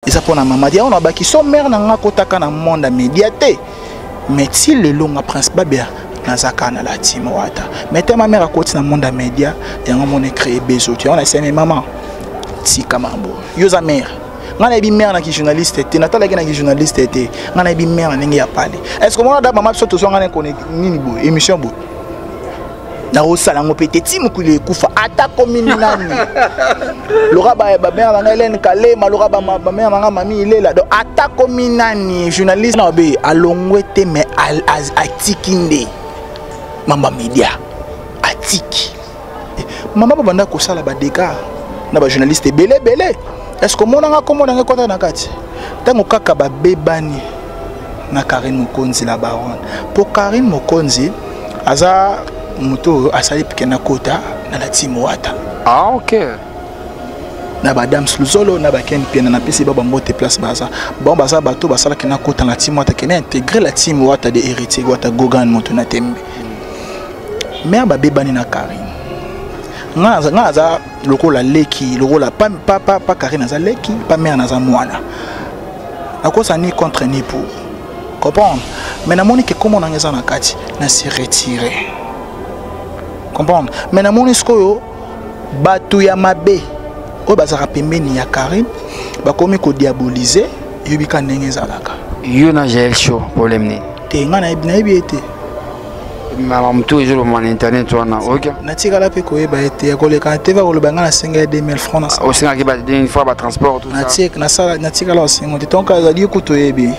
Eza pona mamadi on abaki so mère na nga kotaka na monde médiaté. Mais si le long prince babia nazaka na la team wata. Mais te ma mère a côté na monde média et on a créé besoin. Tu on a c'est mes maman. Si kamambo. Yo za mère. Ngana bi mère na ki journaliste était natala ki journaliste était. Ngana bi mère na ngi ya parler. Est-ce que moi da maman so to so ngana connaît nini bo émission bo. Na osala ngopete timu kule kufa ata komini nani Laura ba mère na Hélène Kalema Laura ba mère na mami ilela donc ata komini nani journaliste na be alongwete mais atikinde mamba media atiki mama ba banda ko sala ba deka na ba journaliste belé est-ce que mona nga komona nga kota na kati tango kaka ba bebani na Karine Mokonzi la baronne pour Karine Mokonzi aza moto asali pikena kota na la team wata. Ah ok. Na badam sluzolo na baken piena na pesi baba mbote place baza. Bon baza bato basala kena kota na team wata kena intégrer la team wata de héritier wata Gogan moto na tembe. Mère babe bani na Karine. Nga za lokola leki lokola pas Karine za leki pas mère na za mwana. Akosa ni contre ni pour. Comprendre? Mais na moni que comment on a na kati na se retirer. Comprendre? Mais na moni skoyo batu ya mabe o bazaka pembeni ya Karine bakomi ko diaboliser yobika ndenge zalaka. Yo na gel show problème ni. Te nga na ebité. Maman tout jour mon internet wana OK. Na tika la pe ko eba été ko le kan TV ko le banga na 5000 francs. Au singa ki ba une fois ba transport tout ça. Na tika la singo te tonka za di ko to yebi.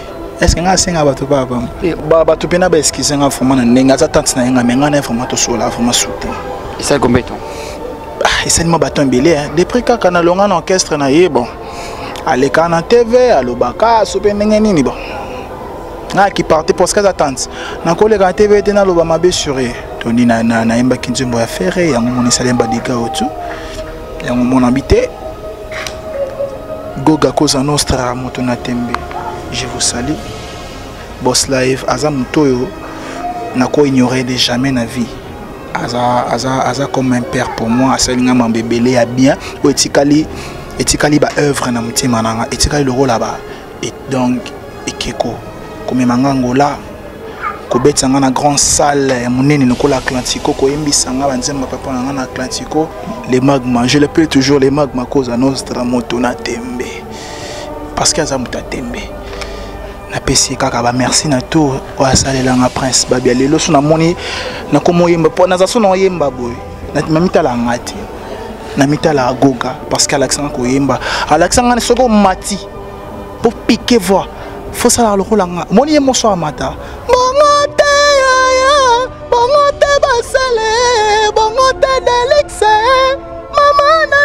Est-ce que nga singa bato papa bato pena ba excuse nga vraiment na ndenga za tante na nga menga na vraiment to sola vraiment souter. Et ça combien de temps? Et ça ma baton belé depuis kaka na longa na orchestre na ye bon. Aleka na TV alobaka sope ndenge nini bon. Na ki partait parce que za tante. Na kolega TV te na loba mabe suré. Toni na imba kinzembo ya ferre ya moni salemba dika otu. Ya mon habité. Goga Cosa Nostra moto na tembe. Je vous salue. Boss Live, Aza Mutoyo, n'a quoi ignoré de jamais na vie. Aza comme un père pour moi. Asalinga mambebele a bien. Ou etikali ba œuvre na mutima nanga. Etikali le rôle là-bas. Et donc ekeko. Comme mangangola. Ko betanga na grande salle monene nokola Atlantico ko embisanga banzemba papa na Atlantico. Les magma, je l'appelle toujours les magma Cosa Nostra moto na tembe. Parce que Aza muta tembe. Na pesi kaka ba merci na to wa salela nga prince babia lelo so na moni na komo yemba po na za so na yemba boy na mamita la ngati na mita la goga parce que Alexandre ko yemba Alexandre ne soko mati pour piquer voix faut ça le rôle nga moni yemo so amata bongote ya bongote basale bongote delixe mama na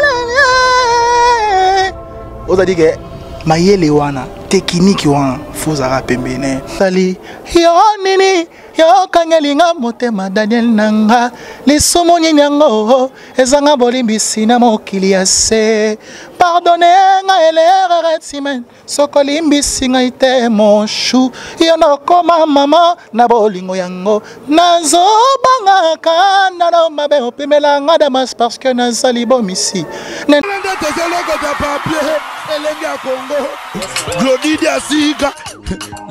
la oza dige mayele wana technique wana fozara pembene sali yo nini yo kangelinga motema Daniel nanga lisomo nyango ezanga bolimbisi na mokili ya se pardonnez nga elere retimen sokoli mbisi nga ite mon chou yo nokoma mama na bolingo yango nazobanga kana na mabe opemela nga damas parce que nazali bomisi Elenga Congo, Glody Diasiga,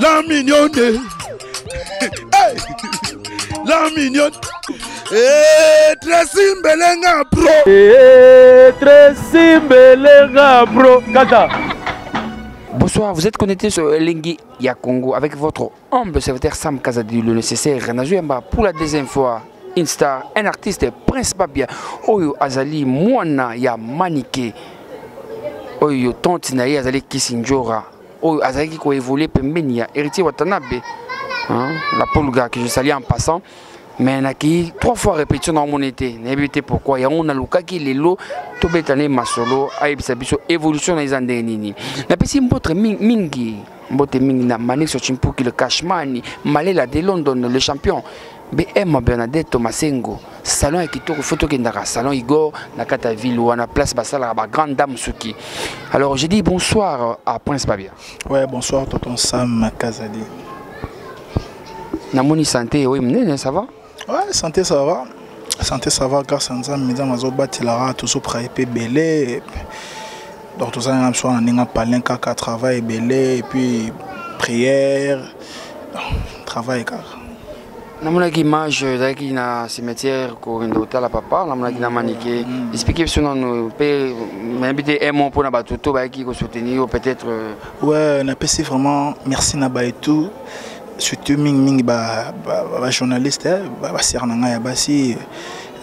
la mignonne, hey, la mignonne, Tracy Mbelenga Pro, Tracy Mbelenga Pro, Kata. Bonsoir, vous êtes connecté sur Elengi Ya Congo avec votre humble serviteur Sam Kazadi, le nécessaire Nazuemba pour la deuxième fois. Insta, un artiste, Prince Babia, Oyo Azali, Mwana Ya Manike. Oyo tonti na ye azali Kisinjora oyo azali ko évoluer pembeni ya héritier Watanabe la polga que je salue en passant mais na ki 3 fois répétition dans mon été n'habité pourquoi ya on a lukaki lelo to betane masolo ayebisa biso évolution na izande nini na pesi mbotre mingi na Manix Chimpuki le Cashmani Malela de London le champion BM Bernadette Masengo salon ekitoko photo kendaka salon Igor nakata ville ou na place basala ba grande dame Suki. Alors j'ai dit bonsoir à Prince Babia. Ouais, bonsoir tonton Sam Kazadi. Namoni santé oui mnene ça va? Ouais, santé ça va. Santé ça va grâce à Nzambe mesdames azobatela toujours praipé belé. Donc tout ça on a parlé kaka travail belé et puis prière travail kaka. Namona ki image qui na cimetière ko ndota la papa namona ki na maniqué expliquer sur nous peut m'inviter un mot pour na batuto ba ki ko soutenir peut-être ouais na PC vraiment merci na ba et tout surtout ming ba journaliste ba sernanga ya basi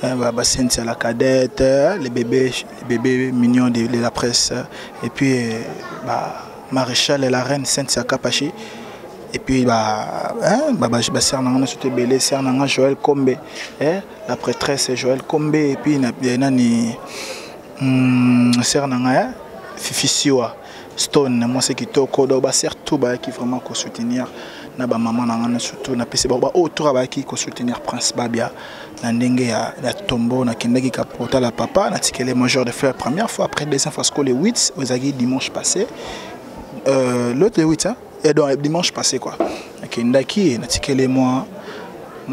ba Cynthia la cadette les bébés mignons de la presse et puis Maréchal et la reine Cynthia Kapachi. Et puis, c'était belé, Joël Kombe, la prêtresse Joël Kombe, et puis, il Fifi Siwa, Stone, moi c'est qui toko, surtout qui vraiment soutenir, na maman surtout, na PC, autour qui soutenir Prince Babia, na ndenge ya tombeau, na kendeki kapota la papa, na tikele major de fleurs première fois, après deuxième fois, le 8, aux aguilles dimanche passé, l'autre le 8, hein. Et donc dimanche passé quoi. Kendaki natikele moi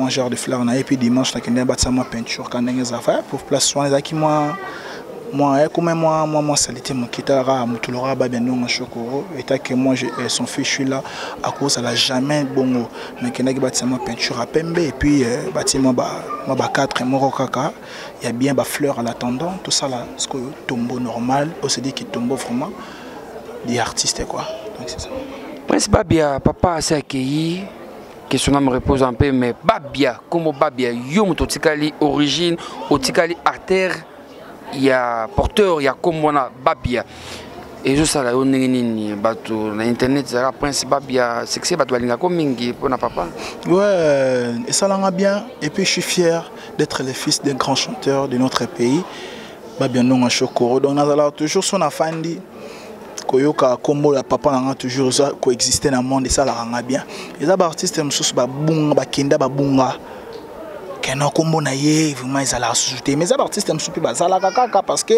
genre de fleurs na et puis dimanche na kende batsa moi peinture quand ndenge za faire pour place soin ezaki moi comme moi salité mon kitara mutulora ba bien non chokoro et que moi son fils je suis là à cause ça l'a jamais bongo na kende batsa moi peinture à pembe et puis bâtiment ba 4 moro kaka il y a bien ba fleurs à l'attendant tout ça là ce que tombeau normal on se dit qu'il tombeau vraiment des artistes quoi. Donc c'est ça. Prince Babia, papa s'est accueilli, que son âme repose en paix, mais Babia, comme Babia, yom totikali origine, otikali artère, il y a porteur, il y a comme on a Babia. Et je sais là, on est sur internet, c'est Prince Babia, c'est que c'est Batoualinga comme Mingi pour na papa. Ouais, et ça l'a bien. Et puis je suis fier d'être le fils d'un grand chanteur de notre pays, Babia Nonga Chokoro. Donc on a toujours son afandi. Koyoka kombo la papa nanga toujours coexister dans le monde et ça la rend bien. Les artistes msusu ba bunga ba kenda ba bunga. Kena kombo na ye vraiment ils allaient ajouter. Mais les artistes msusu ba zala kaka parce que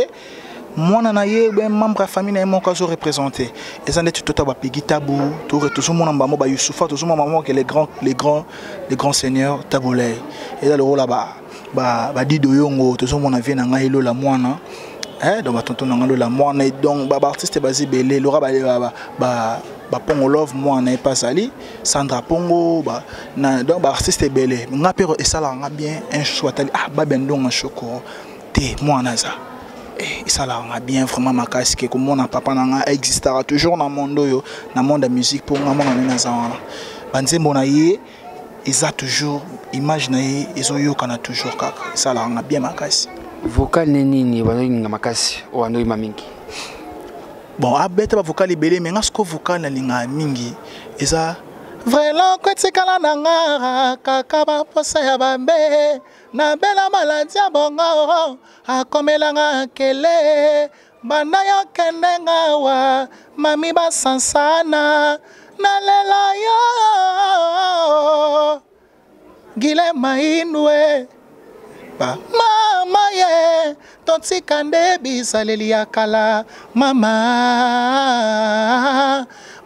moi na ye ben membre de famille na mon cas représenté. Et ça n'est tout ba pigi tabou, tout mon mbamo ba Youssoufa, tout mon maman que les grands seigneurs taboulay. Et là le rôle là ba Dido Yongo, tout mon avis na ilo la moana. Donc tonton nangalo la moi donc artiste basé belé Laura ba Pongo Love moi n'est pas sali Sandra Pongo donc artiste belé ngapero et ça là bien un choix ba bendo en choko té moi naza et ça là bien vraiment makasi que comme mon papa nanga existera toujours dans monde yo dans monde de musique pour moi naza banzembo na ye ils a toujours image na ye ezoyo kana toujours kaka ça là bien makasi. Vocal nini wanoinga makasi o anoima mingi. Bon abeta ba vocal libéré mais ngasko vocal na linga mingi eza vraiment kwetikala nanga kaka ba posa ya bambe na bela maladie bongo akomelanga kele banda ya kendenga wa mami ba sansana na lela yo gile mainwe mama ye tontika nde bisaleli ya kala mama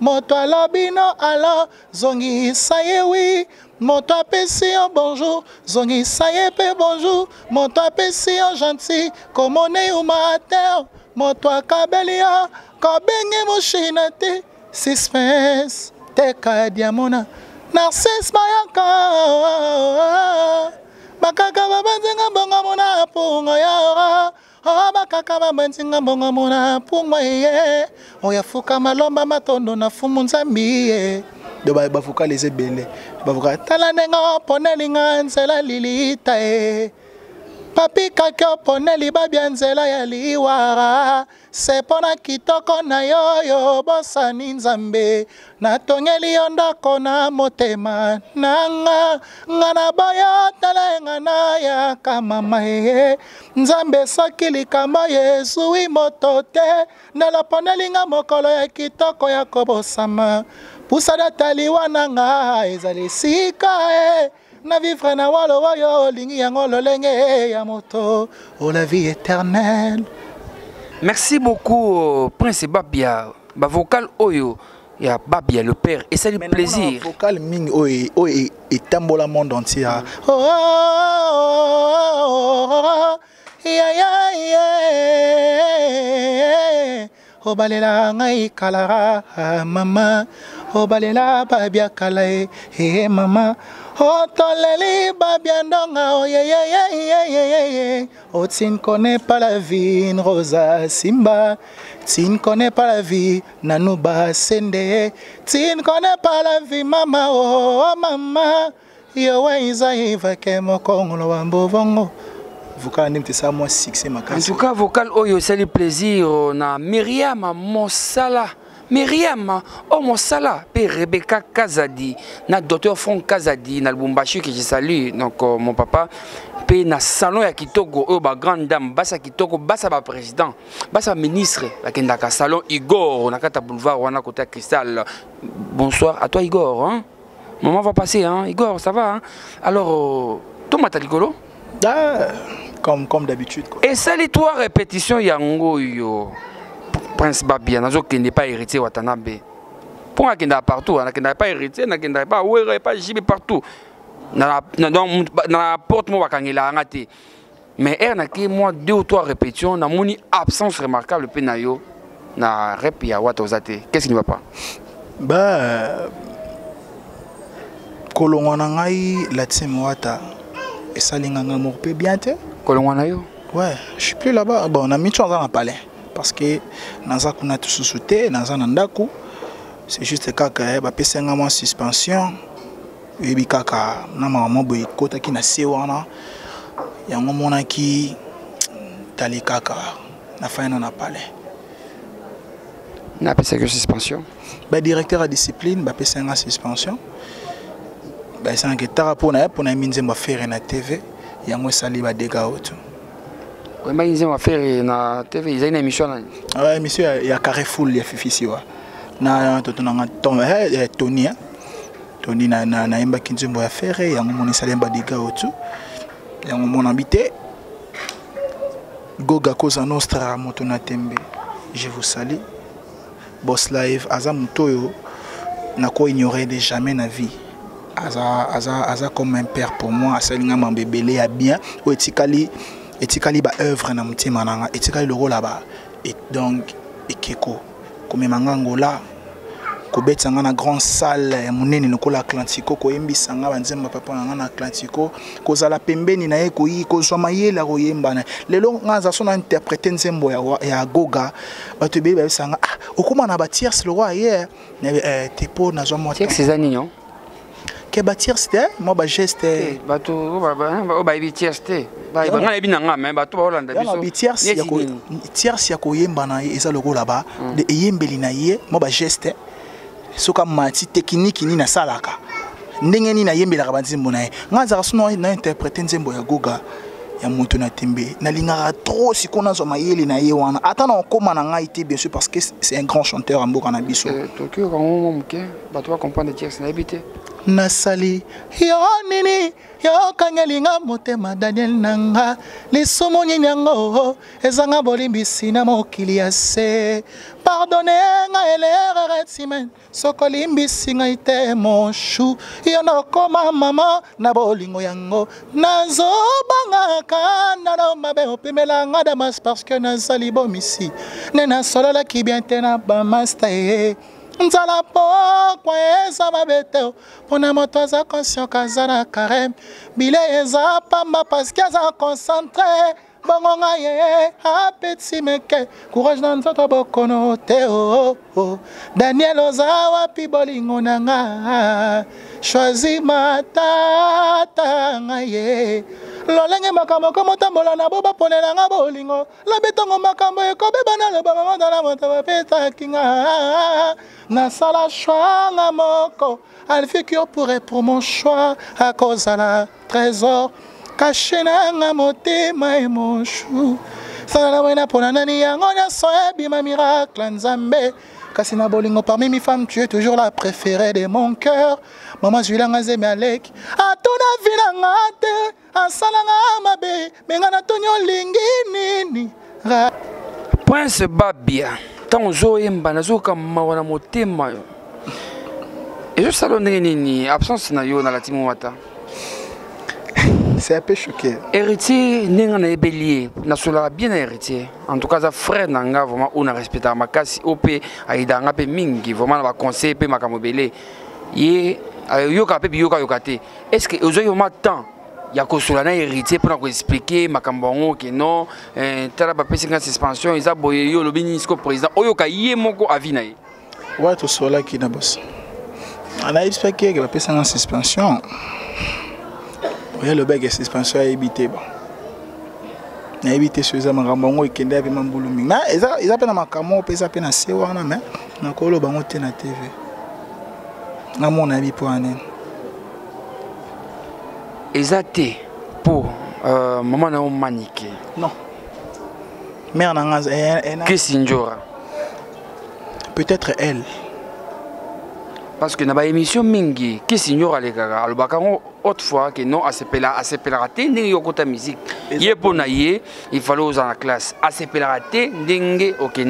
moto alobi no alo zongisa ye wi moto apesi yo bonjour zongisa ye pe bonjour moto apesi yo gentil komone yo matin moto akabeli yo kobengi moshina te suspense teka diamona narcisse mayaka bakaka babanzinga bonga mona punga ya bakaka babanzinga bonga mona punga ye oyafuka malomba matondo na fumu nzambi ye do ba fuka les ebele ba fuka tala nenga ponelinga nzela lilita e papi kakyo poneli babia nzela ya liwara sepona kitoko na yo bosani nzambe natongeli yo ndako na motema nanga ngana baya talenga na ya kamama ye nzambe soki likambo yesu imoto te nalaponeli nga mokolo ya kitoko ya kobosama pusada taliwa nanga ezali sika na vivre na walo oyo lingi yango lolenge ya moto la vie éternelle. Merci beaucoup Prince Babia, ba vocal oyo ya Babia le père et c'est le plaisir. Vocal ming oyo et tambola monde entier. obalela ngai kalara mama obalela babia kalae he mama otoleli babia ndonga oye oh tu ne connais pas la vie Rosa Simba tu ne connais pas la vie Nanuba Sende tu ne connais pas la vie mama oh mama yo waiza ivake mokongolo wambovongo vocal n'imte ça moi succès ma en tout cas vocal oyo c'est le plaisir na Myriam Mosala Myriam Mosala et Rebecca Kazadi na docteur Franck Kazadi na Lubumbashi que je salue donc mon papa pe na salon ya kitoko oyo ba grande dame basa kitoko basa ba président basa ministre bakenda ka salon Igor na kata boulevard wana côté Cristal. Bonsoir à toi Igor hein. Maman va passer hein Igor ça va hein? Alors toi matalikolo comme d'habitude. Et ça, les trois répétitions, yango yo Prince Babia, nazo qui n'est pas héritier Watanabe. Pour un qui n'est partout, un qui n'est pas héritier, un qui n'est pas oué, pas jibé partout. Dans la porte, moi, wakangela angate. Mais er n'a que moi 2 ou 3 répétitions, na moni absence remarquable penayo na rep ya watozate. Qu'est-ce qui ne va pas? Bah, kolongwana ngai la tsemwata et ça linganga morpe bien te. Ouais, je suis plus là-bas. Bon, on a mis tout dans le palais. Parce que Naza kuna tout sous-souté, Naza Nandaku. C'est juste kaka, bah, pèse un mois suspension. Et puis kaka, na maman boy kota ki na sewana. Ya ngomona ki tali kaka, na fin na palais. Na pèse que suspension. Bah, directeur à discipline, bah, pèse un suspension. Bah, c'est un que tarapona pour na minze mba faire na TV. Yango sali ba dégâts auto. Ouais, mais ils ont affaire na TV, ils ont une émission là. Ouais, monsieur, il y a Carrefour, il y a Fifi wa. Na Tony Tony na imba kinzembo ya faire yango moni sali ba dégâts auto. Yango mon habité. Goga Cosa Nostra moto na tembe. Je vous salue. Boss Live azam toyo na ko ignorer de jamais na vie. Aza comme un père pour moi, Asalinga Mambébélé a bien, ou etikali ba œuvre na mutima nanga, etikali le rôle là-bas. Et donc ekeko comme mangangola ko betanga na grande salle munene nokola Atlantico ko yembisanga banzemba papa nanga na Atlantico ko zala pembeni na ye ko yi ko zwa mayela ko yemba na lelo ngaza sona interpréter nzembo ya Goga bato be ba sanga okoma na ba tierce le roi hier tepo na zwa mo c'est anignon. Que bâtir c'était moi ba geste bato ba bâtir c'était ba ngana binanga mais bato ba Hollande biso tierce ya ko yemba na eza logo là-bas de yembeli na ye moi ba geste soka mati technique ni na salaka ndenge ni na yembela ka banzimbo na ye ngaza sono na interpréter nzembo ya Goga ya moto na tembe na lingara trop sikona zo mayeli na ye wana atana okoma na ngai te bien sûr parce que c'est un grand chanteur en mboka na biso Tokyo quand on moke bato ba comprendre tierce na habité Nasali yo nini yo kangelinga motema Daniel nanga lisumu nyango ezanga bolimbisi na mokili ya se pardonnez nga elere timen sokolimbisi nga ite mon chou yo nakoma mama na bolingo yango nazobanga kana na mabe opimela nga damas parce que nazali bomisi nena solola ki bien tena ba master Nzala po kwa eza mabete pona moto aza conscient kazana carême bile eza pamba parce que aza concentré bongo nga ye apeti meke courage na nzoto bokono te Daniel ozawa pi bolingo na nga choisi matata nga ye lolenge makambo ko motambola na boba ponela nga bolingo la betongo makambo ekobeba na loba mama na moto bapeta kinga na sala choix nga moko alfikio pour mon choix à cause de la trésor caché na nga motema et mon chou sala wena pona nani yango na soebi ma miracle nzambe Kassina Bolingo, parmi mes femmes, tu es toujours la préférée de mon cœur. Maman, je l'ai zémé Alec. A ton avis, l'angate, a salanga mabe, mengana tonyo lingini. Prince Babia, tant zoemba, nazo kama wana motema yo. Et je salon nini absence na yo na la timouata. C'est un peu choqué. Héritier, n'est bélier, n'a bien héritier. En tout cas, ça frère nanga vraiment on a respecté ma casse op aida ngape mingi vraiment va conseil pe makamobele. Ye yoka pe yoka yokate. Est-ce que ozo yo temps ya ko solana héritier pour nous expliquer makambongo que non tala ba pesi suspension ils a boye yo le ministre président oyoka ye moko avina ye. Ouais to sola ki na boss. On a expliqué que ba pesi en suspension. Le bec est suspension à éviter. On a évité ce que Mambongo et Kenda et Mamboulumi. Mais ils appellent ma camo, ils appellent à Sewana, mais on a collé au banc de la TV. À mon avis, pour un an. Exacté pour maman n'a pas maniqué. Non. Mais on a qu'est-ce qu'il y aura? Peut-être elle. Parce que dans l'émission Mingi, qu'est-ce qu'il y aura les gars? Le bacaron autrefois que non, à ce raté, n'y a pas de musique. Il est pour naïe, il fallait aux en la classe. À ce raté, n'y au côté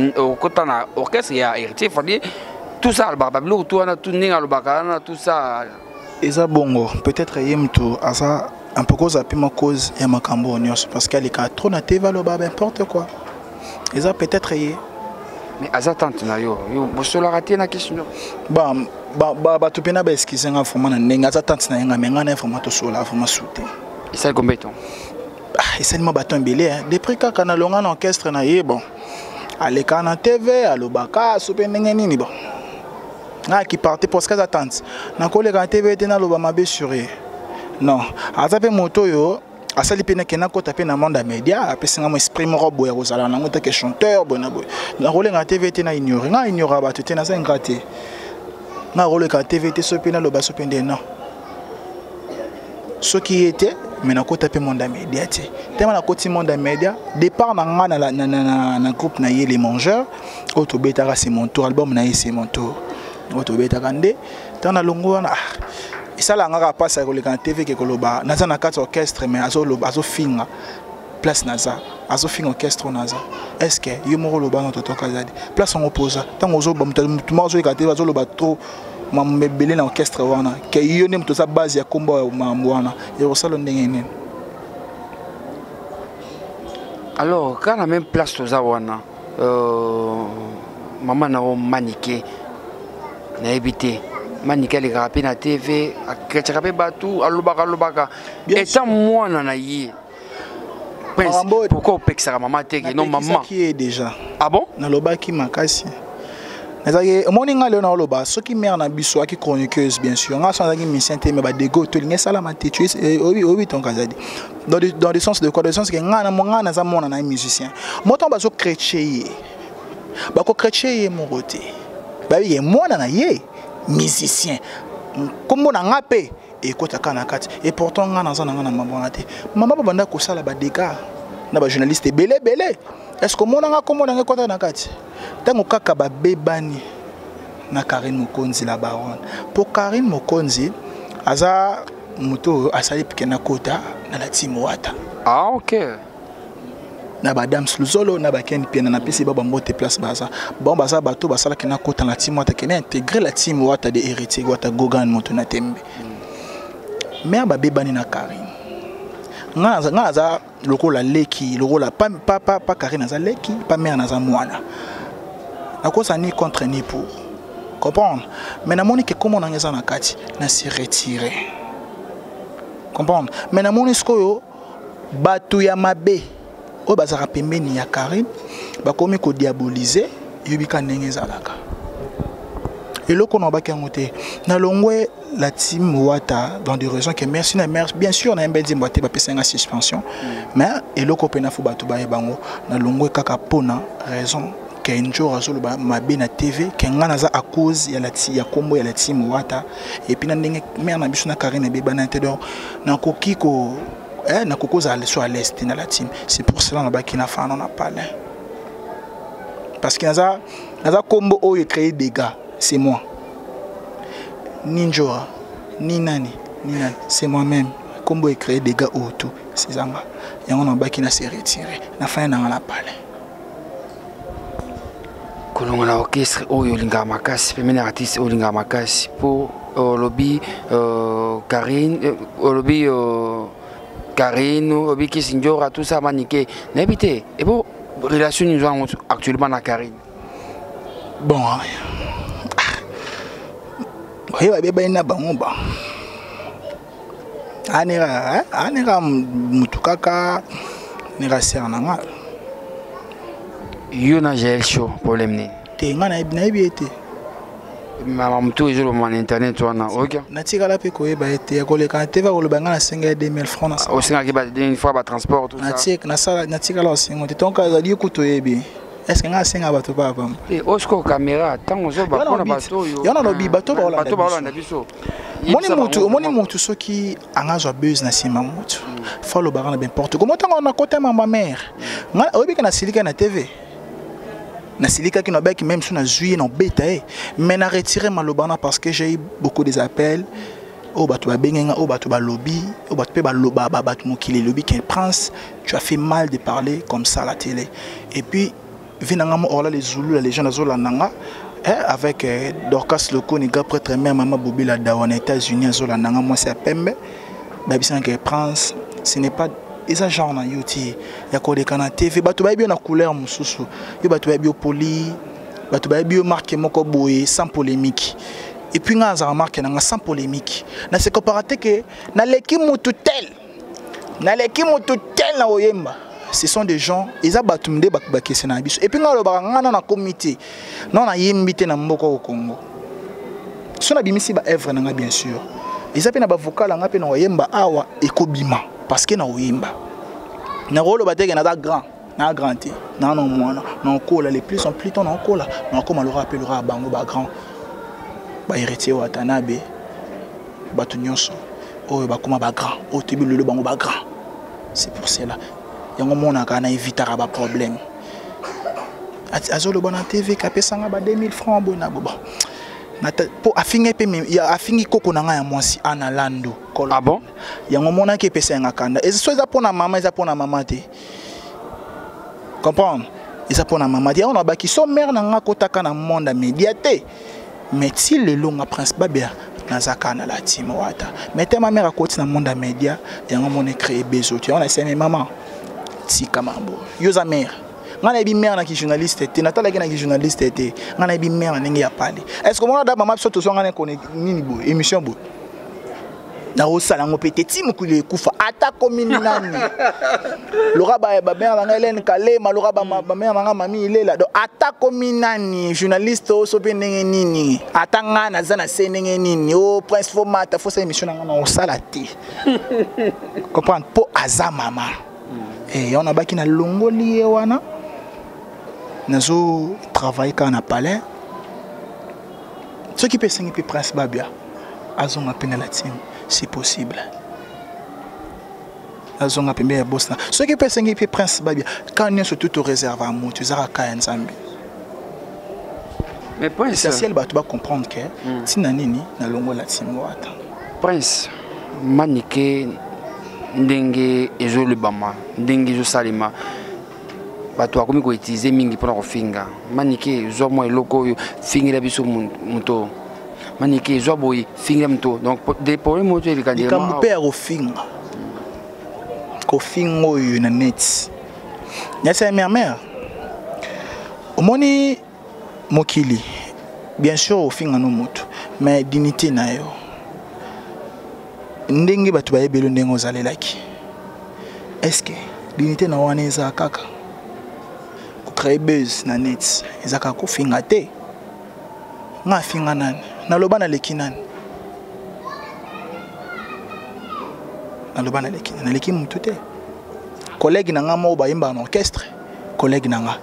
de l'orchestre, il y a héritier, il fallait tout ça, le barbablo, tout le bacaron, tout ça. Et ça bongo, peut-être il y a un peu cause à ma cause et ma cambo parce qu'elle est trop naté, va le barbe n'importe quoi. Et ça peut-être il y a. Mais azatante na yo bosola raté na question. Ba tu pena ba excuse nga foma na nenga azatante na nga menga na foma to sola foma souté. Et ça compétent. Et c'est ma baton belé depuis kaka na longa na orchestre na ye bon. Aleka na TV alobaka sope ndenge nini bon. Na qui partait parce que azatante. Na kolega na TV te na loba mabe suré. Non, azape moto yo asali pena kena kota pe na monde média apesinga mo esprit mo robo ya kozala na ngota ke chanteur bona boy na role nga TV te na ignorer nga ignora ba te na zinga te na role ka TV te so pena lo ba so pende non ce qui était mais na kota pe monde média te tellement na koti monde média départ na nga na groupe na ye les mangeurs auto betara c'est mon tour album na ye c'est mon tour auto betara ndé tant na longo na ça là on passe à la TV que koloba naza na quatre orchestre mais azo finga place naza azo finga orchestre naza est-ce que yo moko loba na toto kazadi place on opposa tant ozo ba mutuma ozo ka TV azo loba trop mamebele na orchestre wana que yo nem to sa base ya kombo ya mamwana et au salon ndenge nene. Alors quand la même place to za wana maman na o maniqué na éviter Manika les rapé na TV, a kretirapé batou, alobaka. Et tant moi na yé. Pourquoi pexera maman teke non maman qui est déjà. Ah bon? Na lobaki makasi. Nazaki moninga le na loba, ceux qui mère na biso qui chroniqueuse bien sûr. Nga sanzaki mission te me ba dego to linga sala ma tu oui ton kazadi. Dans le sens de quoi? Dans le sens que nga na monga na za mona na musicien. Moto bazo chrétien. Ba ko chrétien mon côté. Ba oui mona na yé. Musicien comme on a ngapé et kota kana kati et pourtant nga na zana nga na mabona te mama ba banda ko sala ba dégâts na ba journaliste belé est-ce que mona nga comme on nga kota na kati tango kaka ba bebani na Karine Mokonzi la baronne pour Karine Mokonzi aza moto asali pikena kota na la Timwata. Ah OK. Na badam sluzolo na baken pena na pesi baba mbote place baza bon baza bato basala kena kota la team wata kena intégrer la team wata de héritier wata gogan moto na tembe mais ba bebani na Karine nga za lokola leki lokola pas Karine za leki pas mère na za mwana na kosa ni contre ni pour comprendre mais na moni que comment on ngeza na kati na se retirer comprendre mais na moni skoyo batu ya mabe o bazaka pembeni ya Karine bakomi ko diaboliser yobika ndenge ezalaka eloko na baki ngote na longwe la team wata dans des raisons que merci na merci bien sûr na mbedi mbote ba pesa nga suspension mais eloko pena fu batu ba bango na longwe kaka pona raison que njora zo ba mabe na TV que ngana za à cause ya la ya kombo ya la team wata et puis na ndenge mère na biso na Karine beba na intérieur na kokiko na kokoza à l'est dans la team c'est pour cela qu'on a fait on a parlé parce que naza combo où il crée des gars c'est moi Ninja ni nani c'est moi-même combo il crée des gars autour c'est ça et on a baki na se retirer na fin on a parlé kolonga na orchestre oyo linga makasi premier artiste oyo linga makasi pour lobby Karine lobby Karine, Obiki Sinjora, tout ça, maniqué. N'habitez. Et bon, relation nous avons actuellement avec Karine. Bon. Oui, il y a bon. Anira mutukaka nira serna. Yo na gel show problème ni. Te ngana ibnaibete. Maman tout est sur mon internet toi na OK. Na tika la pe ko eba ete ya koleka te va ko lobanga na 5000 francs na. Au singa ki ba une fois ba transport tout ça. Na tika la singo te tonka za di kuto yebi. Est-ce que nga singa bato pa pam? Eh osko caméra tango zo ba kona bato yo. Yana lobi bato ba bato ba na biso. Moni mutu soki angazo buzz na sima mutu. Fa lo barana ben porte. Comment tango na côté ma mère. Nga obi kana silika na TV. Na silika qui n'a pas qui même sur na juillet non bêta mais na retiré malobana parce que j'ai eu beaucoup des appels au batu ba bengenga au batu ba lobby au batu pe ba loba ba batu mo qui les lobby qui prince tu as fait mal de parler comme ça à la télé et puis vinanga mo orla les Zoulous les gens azola nanga avec Dorcas Loko ni gars prêtre mère maman Bobi la dawana États-Unis azola nanga moi c'est pembe ba bisanga que prince ce n'est pas et ça genre na yuti ya ko de kana TV batu ba bio na couleur mususu yo batu ba bio poli batu ba bio marque moko boye sans polémique et puis nga za marque na sans polémique na se comparaté que na leki mutu tel na oyemba ce sont des gens ils a batumde bakese na biso et puis nga lo ba ngana na comité non na yembite na mboko au Congo so na bimisi ba œuvre na bien sûr ils a pe na ba vocal nga pe na oyemba awa ekobima parce que na oyemba na rolo bateke na da grand na grandi na no mwana na kola les plus en plus temps na kola na ko malora appellera bango ba grand ba héritier wa Tanabe batu nyonso oyo ba koma ba grand o tebi le bango ba grand c'est pour cela yango mona kana éviter ba problème azolo bona TV kapesanga ba 2000 francs bona bo pour affinge pe ya affingi koko na nga ya mwasi ana lando ah bon yango mona ke pesa nga kanda et so za pona mama te comprendre eza pona mama te on a baki so mère na nga kotaka na monde médiaté mais si le longa prince babia na zaka na la team wata mais te ma mère akoti na monde média yango mona créer besoin tu on a c'est maman si kamambo yo za mère ngana bi mère na ki journaliste te natala ki na ki journaliste te ngana bi mère na ndenge ya parler est-ce que mona da mama biso to so ngana ko nini bo émission bo na osala ngo pete ti mukule kufa ata komini nani lora ba mère na Hélène Kalema lora ba mère na mami ilela do ata komini nani journaliste o so pe ndenge nini ata ngana za na se ndenge nini o prince format fo sa émission na osala te comprendre po aza mama et on a baki na longoli wana nazo travailler quand na palais ce qui peut signer puis prince babia azonga penalty c'est possible azonga pembe boss na ce qui peut signer puis prince babia quand on se tout réserve à moi tu zara ka nzambe mais prince essentiel ba tu vas comprendre que tina nini na longo la team wata prince manike ndenge ezo le bama ndenge ezo salima bato akomi ko utiliser mingi pour ko finga manike zo mo eloko fingira biso muto manike zo boy fingira muto donc des problèmes moto ele ka ndima kampe ya ko fingo yo na net nyasa mère omoni mokili bien sûr au finga no moto mais dignité na yo ndenge bato bayebelo ndenge ozalelaki est-ce que dignité na wana eza kaka créer buzz na net ezaka ko finga te nga finga nani naloba na leki nani naloba na leki mutu te collègue na nga mo ba yimba na orchestre collègue na nga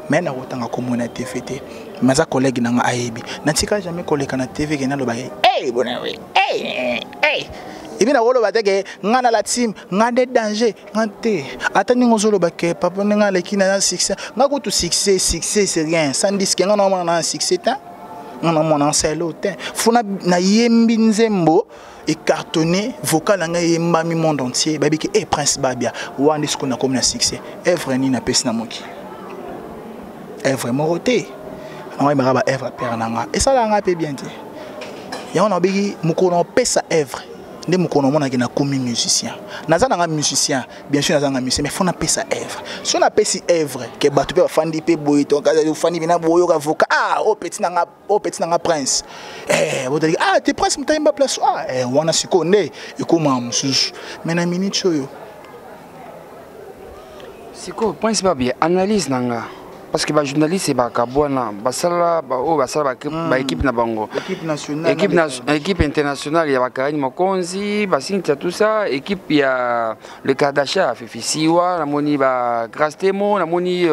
mais na rotanga komona TV te maza collègue na nga ayebi na tika jamais collègue na TV ke na loba bona we et bien na bateke ngana la team ngade danger ngante atani ngozolo bake papa nga leki na succès ngako tout succès c'est rien sans disque ngana na succès ta ngana mona selo te funa na yembi nzembo et cartonné vocal nga yemba mi monde entier babiki prince babia wandi ce qu'on a comme na succès œuvre ni na pesi na moki œuvre moroté on va ba œuvre père nanga et ça la nga pe bien dit ya on a bigi mukono pesa œuvre Nde mukolo mona na komi musicien. Naza na musicien, bien sûr naza na musicien, mais faut na pesa œuvre. Si on a pesi œuvre que batu pe fandi pe boy to kaza fandi bina boyo ka voka o petit nanga prince. Vous dire t'es prince mtaimba place wana sikonde ekoma mususu. Mais na minute yo. Siko prince ba bien analyse nanga. Parce que les journalistes, c'est équipe na bango. Équipe internationale, il y a Karine Mokonzi, Basintia, tout ça. Équipe, il y a le Kardashian, Fifisiwa, la Moni Grastemo, la Moni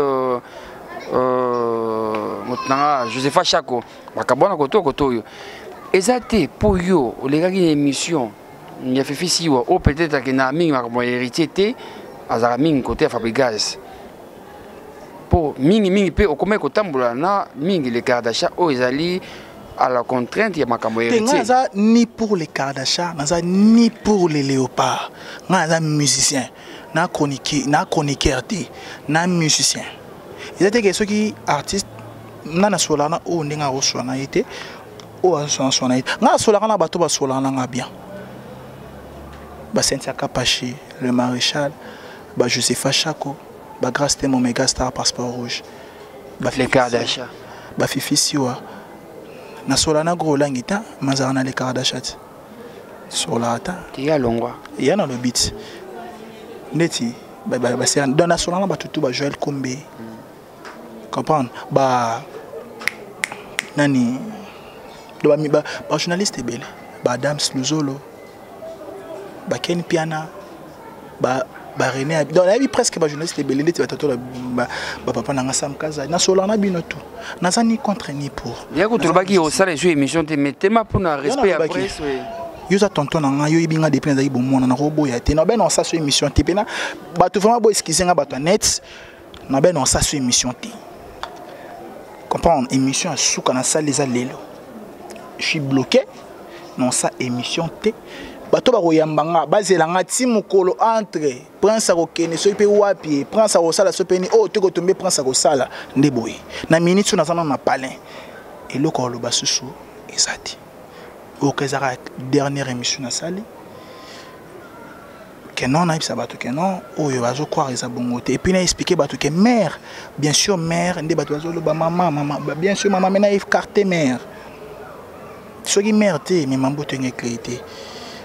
Josepha Chako, Bakabona Koto. Exacté pour yo, les gars qui ont une émission, il y a Fifisiwa, ou peut-être qu'il y a un héritier, Azaraming côté Fabrigaz. Pour mingi pe okome ko tambola na mingi les Kardashian o ezali à la contrainte ya makambo héritier ni pour les Kardashian ni pour les léopards ngaza musicien na chroniqueur na musicien ils étaient que ceux qui artistes na solana o ndinga o sona été o sona été nga solana na bato ba solana nga bien ba Cynthia Kapachi le maréchal ba Josepha Chako ba grâce de mon méga star passeport rouge ba les Kardashian ba Fifisiwa na solana gros langita mazarana les Kardashian solata ya longwa ya na le beat neti ba c'est dans na solana ba tutu ba Joël Kombe comprendre ba nani ba journaliste belé ba Adams Luzolo ba Ken Piana ba René dans la vie presque ba journaliste belé tu vas tato ba papa nanga Sam Kaza na solana bino tout na za ni contre ni pour ya ko tulbaki au sale jeu émission te mettema pour na respect après yo za tonton nanga yo ibinga depuis na bo mona na robo ya te na ben on sa so émission te pena ba tu vraiment bo excuser nga ba to net na ben on sa so émission te comprendre émission à souka na salle les lelo je suis bloqué non ça émission te bato ba koyambanga bazelanga ti mukolo entre prince akokene so pe wapi prince akosala so pe ni o te ko tomber prince akosala nde boye na minute so nazana na palin eloko lo basusu ezati o kezara dernière émission na sali que non na bato que non o yo bazo croire eza bongote et puis na expliquer bato que mère bien sûr mère nde bato bazo lo ba maman bien sûr maman mena carte mère so ki mère te mais mambo te ngekete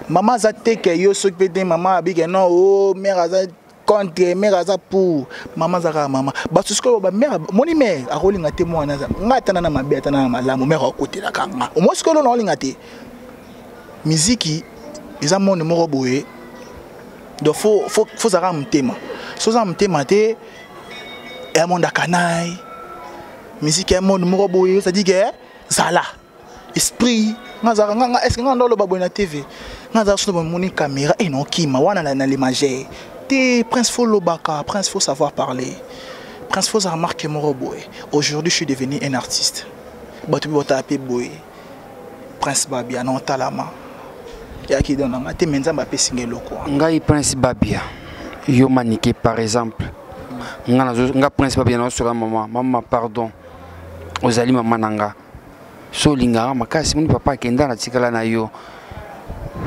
maman zate que yo so pede maman abike non oh mère aza contre mère aza pour maman zaka maman ba susko ba mère moni mère a rolinga te mwana za ngata na mabe atana na malamu mère akotela kanga o mo sikolo na rolinga te muziki eza monde moko boye donc faut zaka mtema so za mtema te e monde kanai muziki e monde moko boye ça dit que zala esprit nga est-ce que nga ndolo baboy na TV nga za so moni caméra et non kima wana na l'image te prince faut lobaka prince faut savoir parler prince faut remarquer mon robot aujourd'hui je suis devenu un artiste batu bota pe boy prince Babia non talama ya ki dona nga te menza ba pesinge loko ngai prince Babia yo maniqué par exemple nga prince Babia no sur maman pardon ozali maman nanga so lingara makasi muni papa kenda na tikala na yo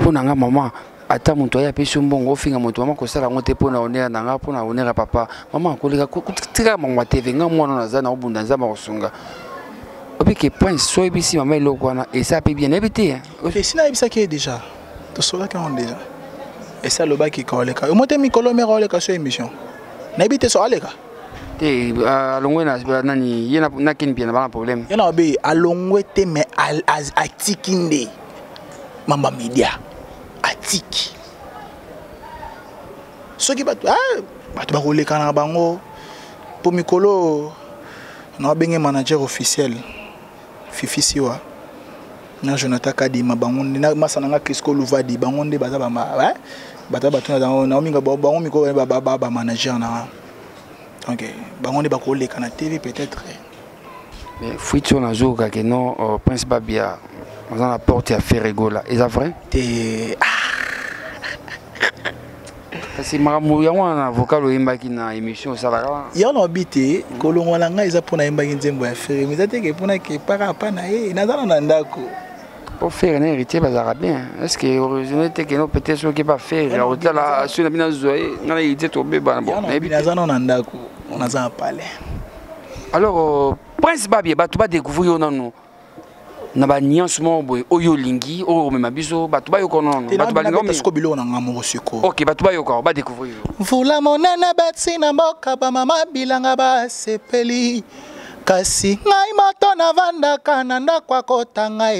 pona nga mama ata muntu ya peso mbongo ofinga muntu mama ko sala ngote pona onera nanga pona onera papa mama koleka kutika mangwa TV nga mwana na zana obunda nzamba kosunga opike prince so ebisi mama eloko wana esa pe bien ebité ok sina ebisa ke déjà to sola ka on déjà et ça le baki ka oleka o mote mikolo mera oleka so émission na ebité so aleka te alongwe na nani yena na kin bien na problème yena be alongwe te mais atikinde mamba media atiki soki bato bato bakoleka na bango po mikolo na benge manager officiel Fifisiwa na Jonathan Kadima bango na masananga Crisco Louvadi bango nde baza ba bata bato na ominga bango mikolo ba manager na OK bango nde bakoleka na TV peut-être mais fuitio na zoka que non prince Babia dans la porte à Ferregola est ça vrai parce que maramu ya wana avocat lo imbaki na émission ça va ya no bité kolongola nga eza pona imbaki nzembo ya Ferre mais ateke pona ke para pa na ye nazana na ndako Pour faire un héritier, ça bien. Est-ce que heureusement que nous peut-être ceux qui pas faire, là, ceux qui n'ont pas zoé, on a héritier tombé, bon, on a parlé. Alors, Prince Babia, tu vas découvrir non. Na ba nyans mo boy oyo lingi o me mabiso ba tu ba yo kono ba tu ba lingo parce que bilo na ngamo siko. OK, ba tu ba yo ko ba découvrir. Vula monana batina boka ba mama bilanga ba sepeli. Kasi ngai mato na vanda kananda kwa kotanga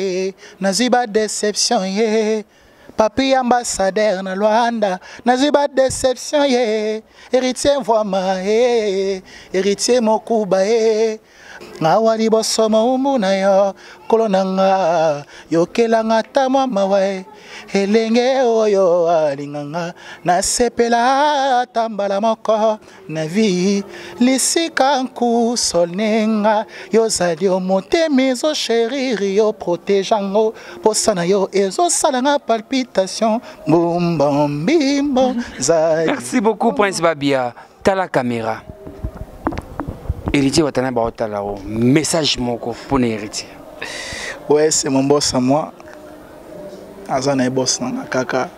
naziba déception papi ambassadeur na Luanda naziba déception héritier voima héritier mokuba ngawali bosomo umuna yo kolonanga yokelanga tamwa mawe elenge oyo alinganga nasepela tambala moko na vi lisika nku solnenga yo zali omotemi ezo chérir yo protégeango posana yo ezo salanga palpitation bombambimbo zali. Merci beaucoup Prince Babia. T'as la caméra. Héritier watana baota là-haut. Message moko pour les héritiers. Ouais, c'est mon boss à moi. Azana boss na kaka.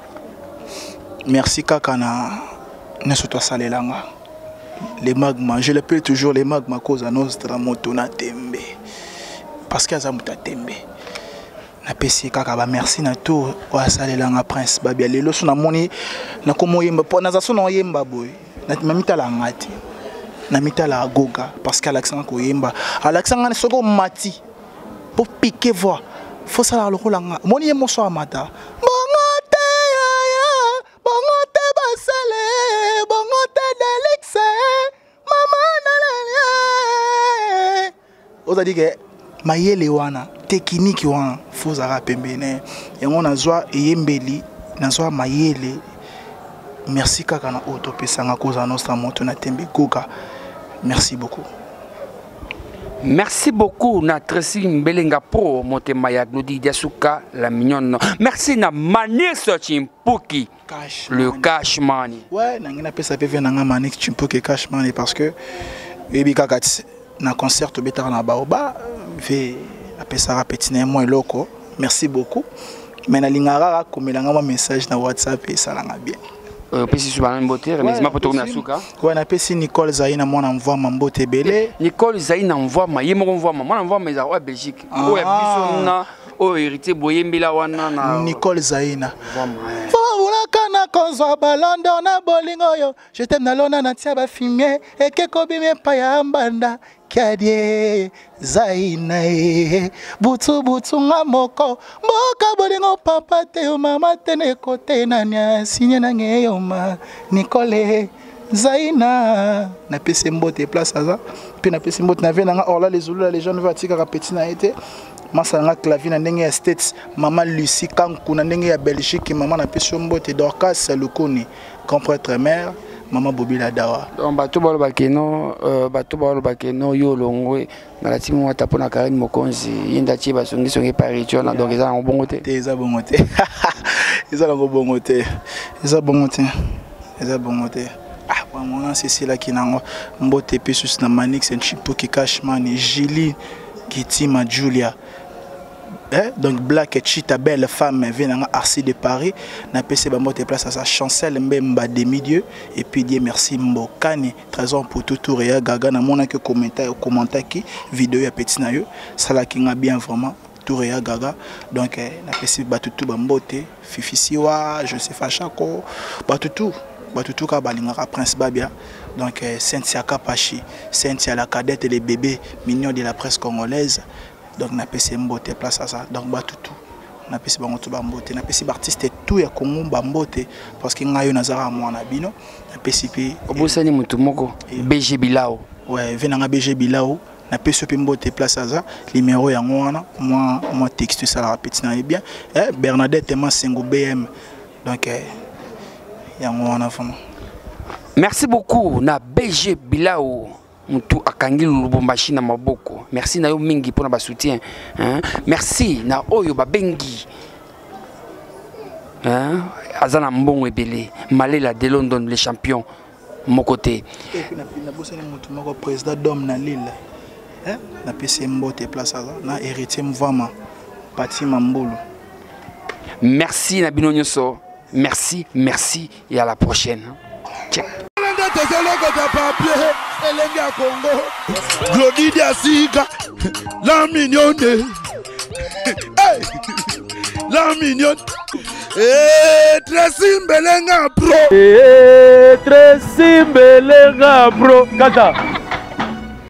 Merci kaka na nesoto salelanga. Les magma, je l'appelle toujours les magma cause à nostra moto na tembe. Parce que azamuta tembe. Na pesi kaka ba merci na tout wa salelanga Prince Babia lelo so na moni na komo yemba po na zaso na yemba boy. Na mamita la ngati. Na mitala goga parce qu'Alexandre Koyemba Alexandre soko mati pour piquer voix faut ça la rolanga moni emoso amata bongote ya bongote basale bongote delix mama na ozadi ke mayele wana technique wana faut ça pembene yango nazwa eyembeli nazwa mayele. Merci kaka na autopesanga cause à nostra moto na tembe goga. Merci beaucoup. Merci beaucoup na Tracy Mbelenga Pro motema ya Glody Diasuka la mignonne. Merci na Manix Chimpuki. Le cash money. Ouais, nangina pesa pe venanga Manix Chimpuki cash money parce que ebi kaka na concert betara na baoba ve apesa petit moi loko. Merci beaucoup. Mais na lingara komelanga ma message na WhatsApp et ça langa bien. Pesi sur la beauté, mais ma pote na suka. Ouais, na pesi Nicole Zaina moi envoie ma beauté belé. Nicole Zaina envoie ma yemo envoie moi envoie mes à Belgique. Ouais, bisonna o héritier boyembela wana na Nicole Zaina. Voilà kana konzo balondo na bolingo yo. Je t'aime na lona na tia ba fumier et ke kobime pa ya mbanda. Kadie Zaina butu butu ngamoko moka bolingo papa te mama tene kote na nya sinye na ngeyo ma Nicole Zaina na pese mbote place aza pe na pese mbote na vena nga orla les zulu les jeunes vatika petit na été masanga clavier na ndenge ya States mama Lucie Kanku na ndenge ya Belgique mama na pese mbote Dorcas Lukuni comprêtre mère Maman Bobila Dawa. Donc bato balo bakeno yo longwe na la timu wata pona Karine Mokonzi yenda ti basongi songi paricho na donc eza bongote. Eza bongote. Eza bongote. Eza bongote. Eza bongote. Ah bon mon c'est là qui nango mbote pesus na Manix en Chimpuki Cashman Julie Kitima Julia. Donc Black et Chita belle femme vient à Arcy de Paris na PC ba mote place à sa chancelle Mbemba demi-dieu et puis dire merci Mbokani trésor pour tout tour et gaga na mona que commentaire qui vidéo ya petit na yo sala ki nga bien vraiment tour et gaga donc na PC ba tout ba mbote Fifi Siwa je sais Fachako ba tout ka balinga Prince Babia donc Cynthia Kapachi Cynthia la cadette et les bébés mignons de la presse congolaise. Donc na pesi mbote place à ça donc batutu na pesi bango to bambote na pesi artiste tout ya Congo bambote parce que ngayo nazara mwana bino na pesi pe obosani mutu moko BG Bilao ouais venanga BG Bilao na pesi pe mbote place à ça numéro ya ngwana moi texte ça la petit na bien Bernadette Masengo BM donc ya ngwana vraiment. Merci beaucoup na BG Bilao Mtu akangi Lubumbashi na maboko. Merci na yo mingi pour na soutien. Merci na oyo babengi. Azana mbongo ebele. Malela de London les champions. Mon côté. Et puis na bosani mutu moko président d'homme na Lille. Na PC mbote place ça na héritier mvama. Pati Mamboulou. Merci Nabino Nyoso. Merci, merci et à la prochaine. Check. La mignonne. La mignonne. Tracy Mbelenga Pro. Tracy Mbelenga Pro. Kata.